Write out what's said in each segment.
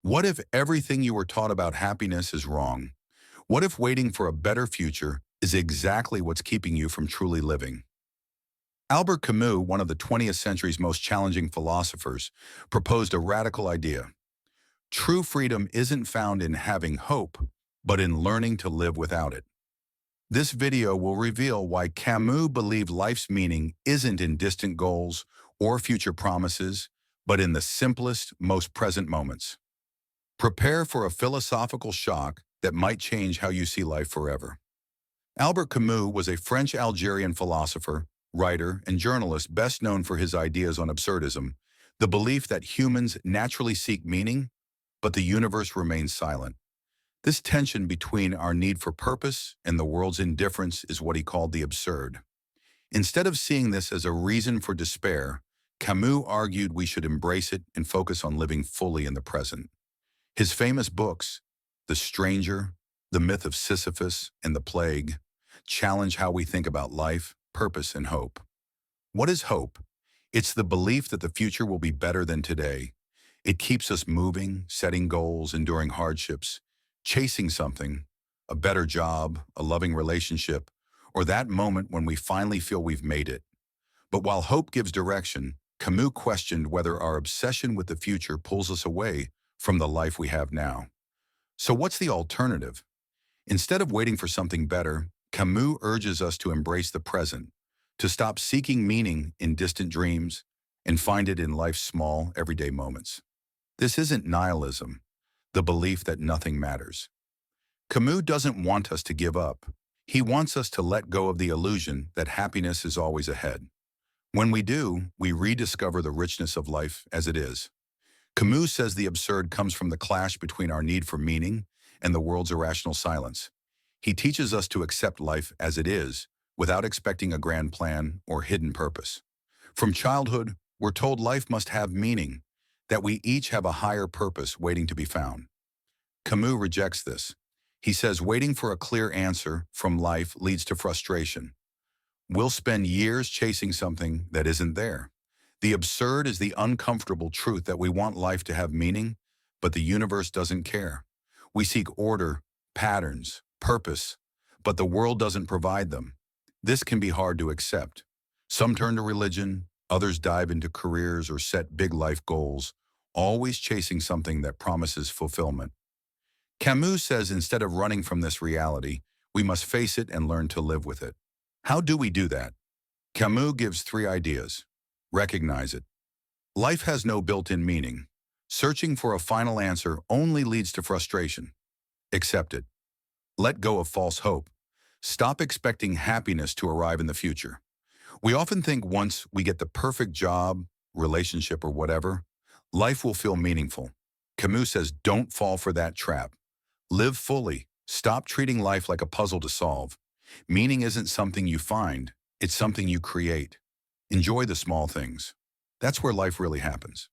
What if everything you were taught about happiness is wrong? What if waiting for a better future is exactly what's keeping you from truly living? Albert Camus, one of the 20th century's most challenging philosophers, proposed a radical idea. True freedom isn't found in having hope, but in learning to live without it. This video will reveal why Camus believed life's meaning isn't in distant goals or future promises, but in the simplest, most present moments. Prepare for a philosophical shock that might change how you see life forever. Albert Camus was a French-Algerian philosopher, writer, and journalist best known for his ideas on absurdism, the belief that humans naturally seek meaning, but the universe remains silent. This tension between our need for purpose and the world's indifference is what he called the absurd. Instead of seeing this as a reason for despair, Camus argued we should embrace it and focus on living fully in the present. His famous books, The Stranger, The Myth of Sisyphus, and The Plague, challenge how we think about life, purpose, and hope. What is hope? It's the belief that the future will be better than today. It keeps us moving, setting goals, enduring hardships, chasing something, a better job, a loving relationship, or that moment when we finally feel we've made it. But while hope gives direction, Camus questioned whether our obsession with the future pulls us away from the life we have now. So what's the alternative? Instead of waiting for something better, Camus urges us to embrace the present, to stop seeking meaning in distant dreams and find it in life's small, everyday moments. This isn't nihilism, the belief that nothing matters. Camus doesn't want us to give up. He wants us to let go of the illusion that happiness is always ahead. When we do, we rediscover the richness of life as it is. Camus says the absurd comes from the clash between our need for meaning and the world's irrational silence. He teaches us to accept life as it is, without expecting a grand plan or hidden purpose. From childhood, we're told life must have meaning, that we each have a higher purpose waiting to be found. Camus rejects this. He says waiting for a clear answer from life leads to frustration. We'll spend years chasing something that isn't there. The absurd is the uncomfortable truth that we want life to have meaning, but the universe doesn't care. We seek order, patterns, purpose, but the world doesn't provide them. This can be hard to accept. Some turn to religion, others dive into careers or set big life goals, always chasing something that promises fulfillment. Camus says instead of running from this reality, we must face it and learn to live with it. How do we do that? Camus gives 3 ideas. Recognize it. Life has no built-in meaning. Searching for a final answer only leads to frustration. Accept it. Let go of false hope. Stop expecting happiness to arrive in the future. We often think once we get the perfect job, relationship, or whatever, life will feel meaningful. Camus says don't fall for that trap. Live fully. Stop treating life like a puzzle to solve. Meaning isn't something you find, it's something you create. Enjoy the small things. That's where life really happens.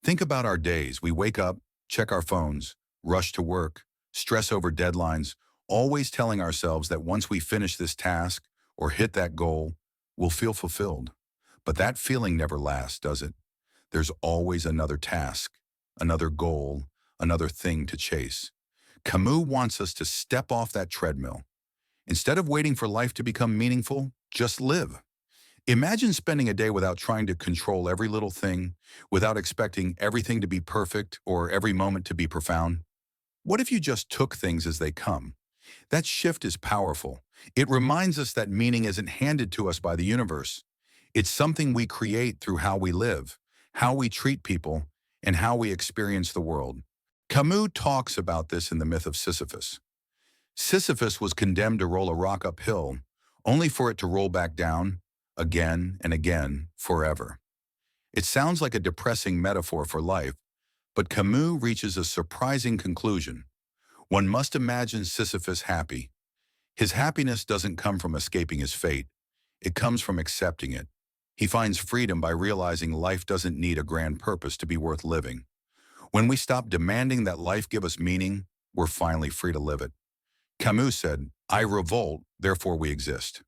Think about our days. We wake up, check our phones, rush to work, stress over deadlines, always telling ourselves that once we finish this task or hit that goal, we'll feel fulfilled. But that feeling never lasts, does it? There's always another task, another goal, another thing to chase. Camus wants us to step off that treadmill. Instead of waiting for life to become meaningful, just live. Imagine spending a day without trying to control every little thing, without expecting everything to be perfect or every moment to be profound. What if you just took things as they come? That shift is powerful. It reminds us that meaning isn't handed to us by the universe. It's something we create through how we live, how we treat people, and how we experience the world. Camus talks about this in The Myth of Sisyphus. Sisyphus was condemned to roll a rock uphill, only for it to roll back down, again and again, forever. It sounds like a depressing metaphor for life, but Camus reaches a surprising conclusion. One must imagine Sisyphus happy. His happiness doesn't come from escaping his fate. It comes from accepting it. He finds freedom by realizing life doesn't need a grand purpose to be worth living. When we stop demanding that life give us meaning, we're finally free to live it. Camus said, "I revolt, therefore we exist."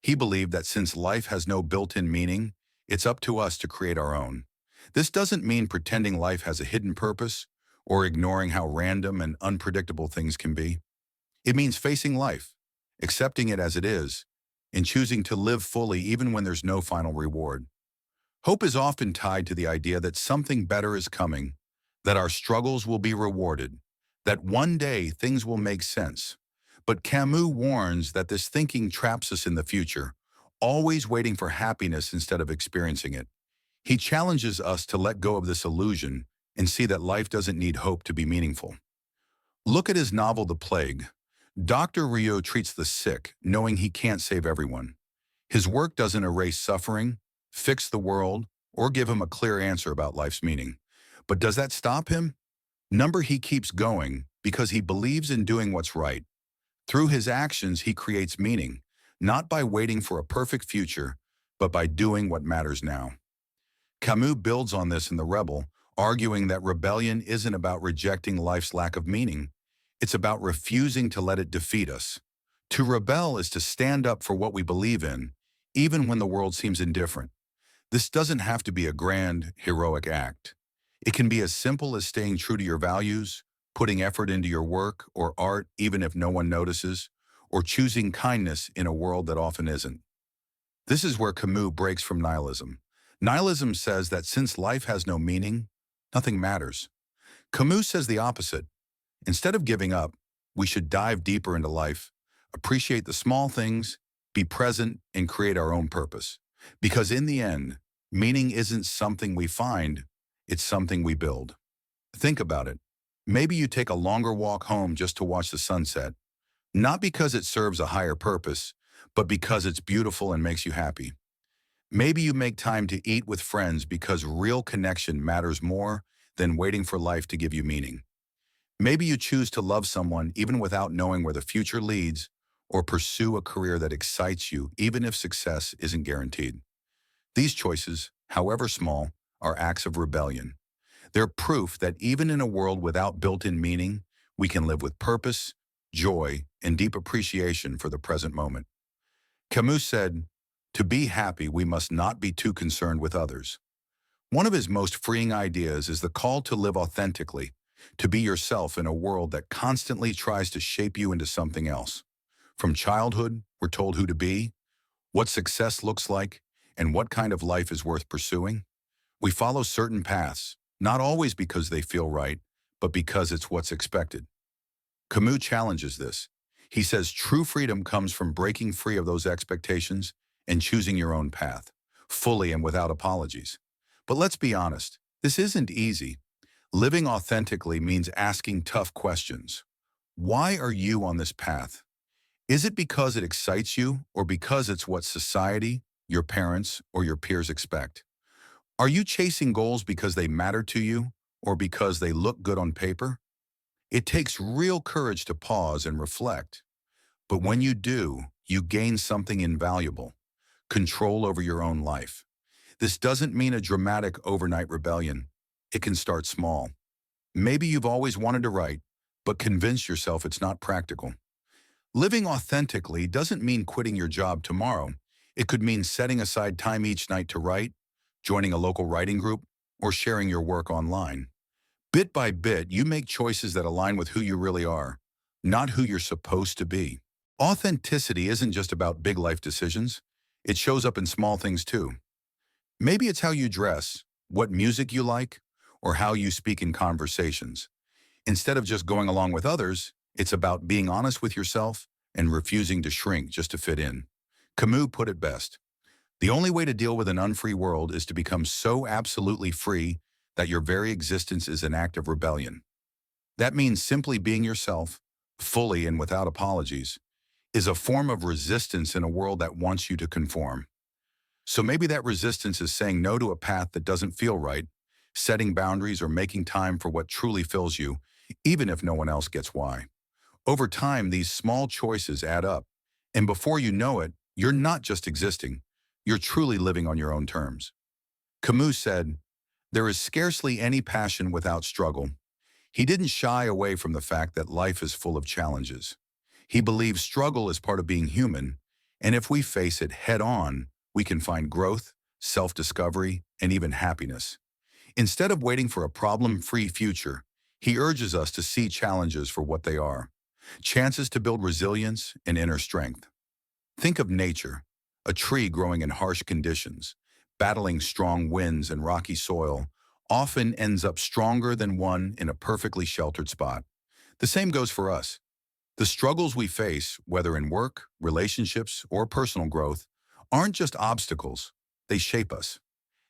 He believed that since life has no built-in meaning, it's up to us to create our own. This doesn't mean pretending life has a hidden purpose or ignoring how random and unpredictable things can be. It means facing life, accepting it as it is, and choosing to live fully even when there's no final reward. Hope is often tied to the idea that something better is coming, that our struggles will be rewarded, that one day things will make sense. But Camus warns that this thinking traps us in the future, always waiting for happiness instead of experiencing it. He challenges us to let go of this illusion and see that life doesn't need hope to be meaningful. Look at his novel The Plague. Dr. Rio treats the sick, knowing he can't save everyone. His work doesn't erase suffering, fix the world, or give him a clear answer about life's meaning. But does that stop him? Number he keeps going because he believes in doing what's right. Through his actions, he creates meaning, not by waiting for a perfect future, but by doing what matters now. Camus builds on this in The Rebel, arguing that rebellion isn't about rejecting life's lack of meaning. It's about refusing to let it defeat us. To rebel is to stand up for what we believe in, even when the world seems indifferent. This doesn't have to be a grand, heroic act. It can be as simple as staying true to your values, putting effort into your work or art even if no one notices, or choosing kindness in a world that often isn't. This is where Camus breaks from nihilism. Nihilism says that since life has no meaning, nothing matters. Camus says the opposite. Instead of giving up, we should dive deeper into life, appreciate the small things, be present, and create our own purpose. Because in the end, meaning isn't something we find, it's something we build. Think about it. Maybe you take a longer walk home just to watch the sunset, not because it serves a higher purpose, but because it's beautiful and makes you happy. Maybe you make time to eat with friends because real connection matters more than waiting for life to give you meaning. Maybe you choose to love someone even without knowing where the future leads, or pursue a career that excites you even if success isn't guaranteed. These choices, however small, are acts of rebellion. They're proof that even in a world without built-in meaning, we can live with purpose, joy, and deep appreciation for the present moment. Camus said, "To be happy, we must not be too concerned with others." One of his most freeing ideas is the call to live authentically, to be yourself in a world that constantly tries to shape you into something else. From childhood, we're told who to be, what success looks like, and what kind of life is worth pursuing. We follow certain paths, not always because they feel right, but because it's what's expected. Camus challenges this. He says true freedom comes from breaking free of those expectations and choosing your own path, fully and without apologies. But let's be honest, this isn't easy. Living authentically means asking tough questions. Why are you on this path? Is it because it excites you or because it's what society, your parents, or your peers expect? Are you chasing goals because they matter to you or because they look good on paper? It takes real courage to pause and reflect. But when you do, you gain something invaluable: control over your own life. This doesn't mean a dramatic overnight rebellion. It can start small. Maybe you've always wanted to write, but convinced yourself it's not practical. Living authentically doesn't mean quitting your job tomorrow. It could mean setting aside time each night to write, joining a local writing group, or sharing your work online. Bit by bit, you make choices that align with who you really are, not who you're supposed to be. Authenticity isn't just about big life decisions. It shows up in small things too. Maybe it's how you dress, what music you like, or how you speak in conversations. Instead of just going along with others, it's about being honest with yourself and refusing to shrink just to fit in. Camus put it best. The only way to deal with an unfree world is to become so absolutely free that your very existence is an act of rebellion. That means simply being yourself, fully and without apologies, is a form of resistance in a world that wants you to conform. So maybe that resistance is saying no to a path that doesn't feel right, setting boundaries, or making time for what truly fills you, even if no one else gets why. Over time, these small choices add up, and before you know it, you're not just existing, you're truly living on your own terms. Camus said, "There is scarcely any passion without struggle." He didn't shy away from the fact that life is full of challenges. He believes struggle is part of being human, and if we face it head on, we can find growth, self-discovery, and even happiness. Instead of waiting for a problem-free future, He urges us to see challenges for what they are, chances to build resilience and inner strength. Think of nature, a tree growing in harsh conditions, battling strong winds and rocky soil, often ends up stronger than one in a perfectly sheltered spot. The same goes for us. The struggles we face, whether in work, relationships, or personal growth, aren't just obstacles. They shape us.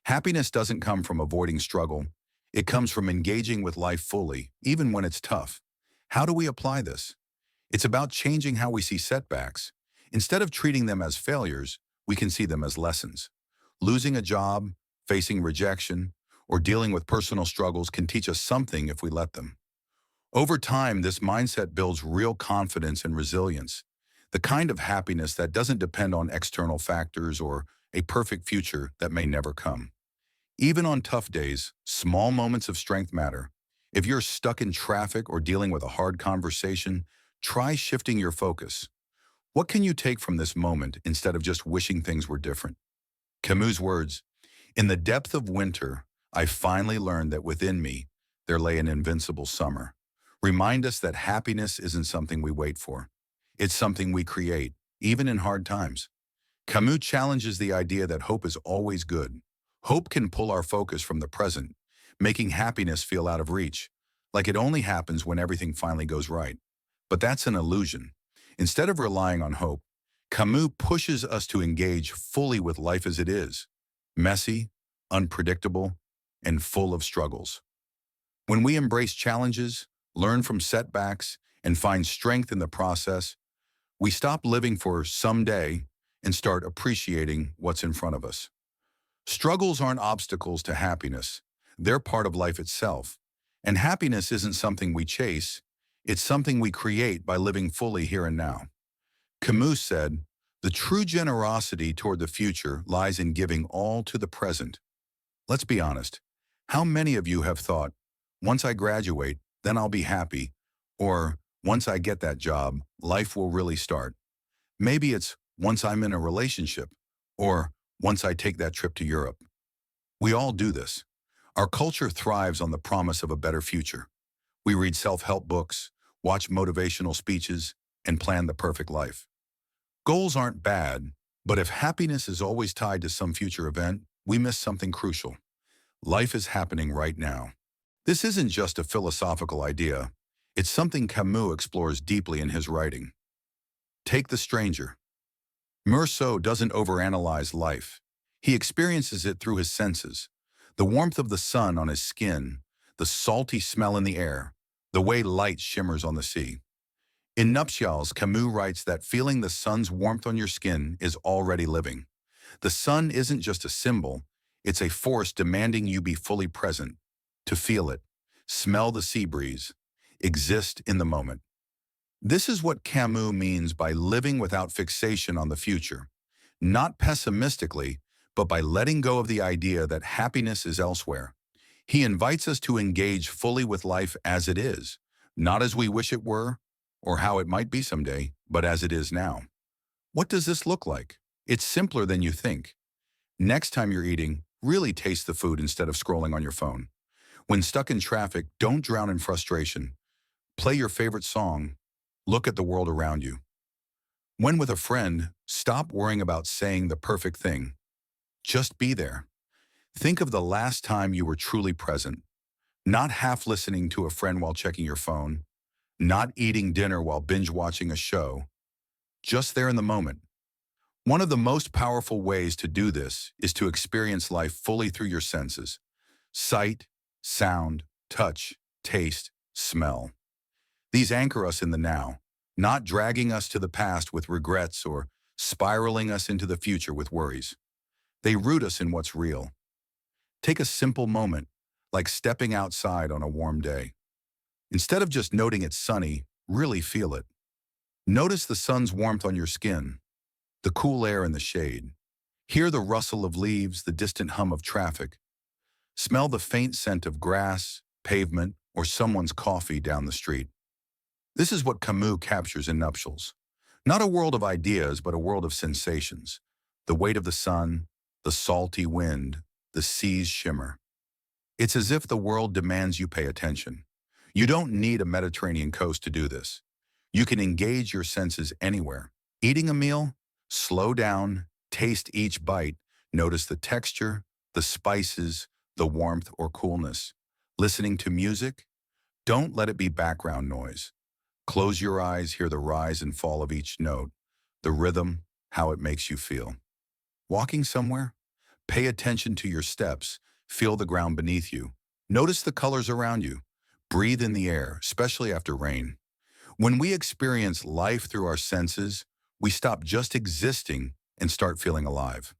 Happiness doesn't come from avoiding struggle. It comes from engaging with life fully, even when it's tough. How do we apply this? It's about changing how we see setbacks. Instead of treating them as failures, we can see them as lessons. Losing a job, facing rejection, or dealing with personal struggles can teach us something if we let them. Over time, this mindset builds real confidence and resilience, the kind of happiness that doesn't depend on external factors or a perfect future that may never come. Even on tough days, small moments of strength matter. If you're stuck in traffic or dealing with a hard conversation, try shifting your focus. What can you take from this moment instead of just wishing things were different? Camus' words, "In the depth of winter, I finally learned that within me there lay an invincible summer," remind us that happiness isn't something we wait for. It's something we create, even in hard times. Camus challenges the idea that hope is always good. Hope can pull our focus from the present, making happiness feel out of reach, like it only happens when everything finally goes right. But that's an illusion. Instead of relying on hope, Camus pushes us to engage fully with life as it is, messy, unpredictable, and full of struggles. When we embrace challenges, learn from setbacks, and find strength in the process, we stop living for someday and start appreciating what's in front of us. Struggles aren't obstacles to happiness. They're part of life itself. And happiness isn't something we chase. It's something we create by living fully here and now. Camus said, "The true generosity toward the future lies in giving all to the present." Let's be honest. How many of you have thought, once I graduate, then I'll be happy, or once I get that job, life will really start? Maybe it's once I'm in a relationship, or once I take that trip to Europe. We all do this. Our culture thrives on the promise of a better future. We read self-help books, watch motivational speeches, and plan the perfect life. Goals aren't bad, but if happiness is always tied to some future event, we miss something crucial. Life is happening right now. This isn't just a philosophical idea. It's something Camus explores deeply in his writing. Take the stranger. Meursault doesn't overanalyze life. He experiences it through his senses. The warmth of the sun on his skin, the salty smell in the air, the way light shimmers on the sea. In Nuptials, Camus writes that feeling the sun's warmth on your skin is already living. The sun isn't just a symbol, it's a force demanding you be fully present, to feel it, smell the sea breeze, exist in the moment. This is what Camus means by living without fixation on the future, not pessimistically, but by letting go of the idea that happiness is elsewhere. He invites us to engage fully with life as it is, not as we wish it were, or how it might be someday, but as it is now. What does this look like? It's simpler than you think. Next time you're eating, really taste the food instead of scrolling on your phone. When stuck in traffic, don't drown in frustration. Play your favorite song. Look at the world around you. When with a friend, stop worrying about saying the perfect thing. Just be there. Think of the last time you were truly present, not half listening to a friend while checking your phone, not eating dinner while binge watching a show, just there in the moment. One of the most powerful ways to do this is to experience life fully through your senses: sight, sound, touch, taste, smell. These anchor us in the now, not dragging us to the past with regrets or spiraling us into the future with worries. They root us in what's real. Take a simple moment, like stepping outside on a warm day. Instead of just noting it's sunny, really feel it. Notice the sun's warmth on your skin, the cool air in the shade. Hear the rustle of leaves, the distant hum of traffic. Smell the faint scent of grass, pavement, or someone's coffee down the street. This is what Camus captures in Nuptials. Not a world of ideas, but a world of sensations. The weight of the sun, the salty wind, the sea's shimmer. It's as if the world demands you pay attention. You don't need a Mediterranean coast to do this. You can engage your senses anywhere. Eating a meal, slow down, taste each bite, notice the texture, the spices, the warmth or coolness. Listening to music, don't let it be background noise. Close your eyes, hear the rise and fall of each note, the rhythm, how it makes you feel. Walking somewhere? Pay attention to your steps, feel the ground beneath you. Notice the colors around you. Breathe in the air, especially after rain. When we experience life through our senses, we stop just existing and start feeling alive.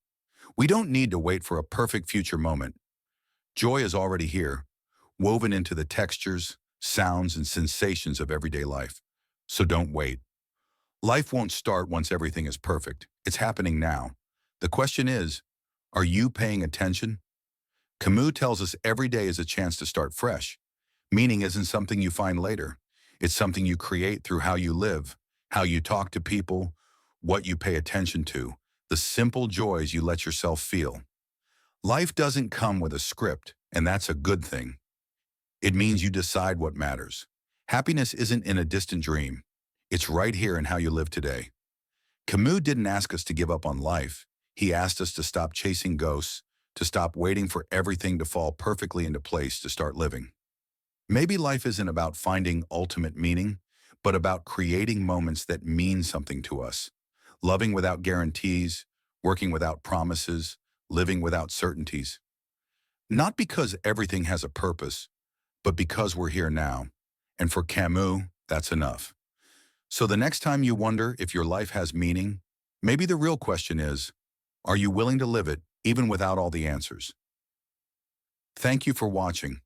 We don't need to wait for a perfect future moment. Joy is already here, woven into the textures, sounds, and sensations of everyday life. So don't wait. Life won't start once everything is perfect. It's happening now. The question is, are you paying attention? Camus tells us every day is a chance to start fresh. Meaning isn't something you find later. It's something you create through how you live, how you talk to people, what you pay attention to, the simple joys you let yourself feel. Life doesn't come with a script, and that's a good thing. It means you decide what matters. Happiness isn't in a distant dream. It's right here in how you live today. Camus didn't ask us to give up on life. He asked us to stop chasing ghosts, to stop waiting for everything to fall perfectly into place to start living. Maybe life isn't about finding ultimate meaning, but about creating moments that mean something to us. Loving without guarantees, working without promises, living without certainties. Not because everything has a purpose, but because we're here now. And for Camus, that's enough. So the next time you wonder if your life has meaning, maybe the real question is, are you willing to live it even without all the answers? Thank you for watching.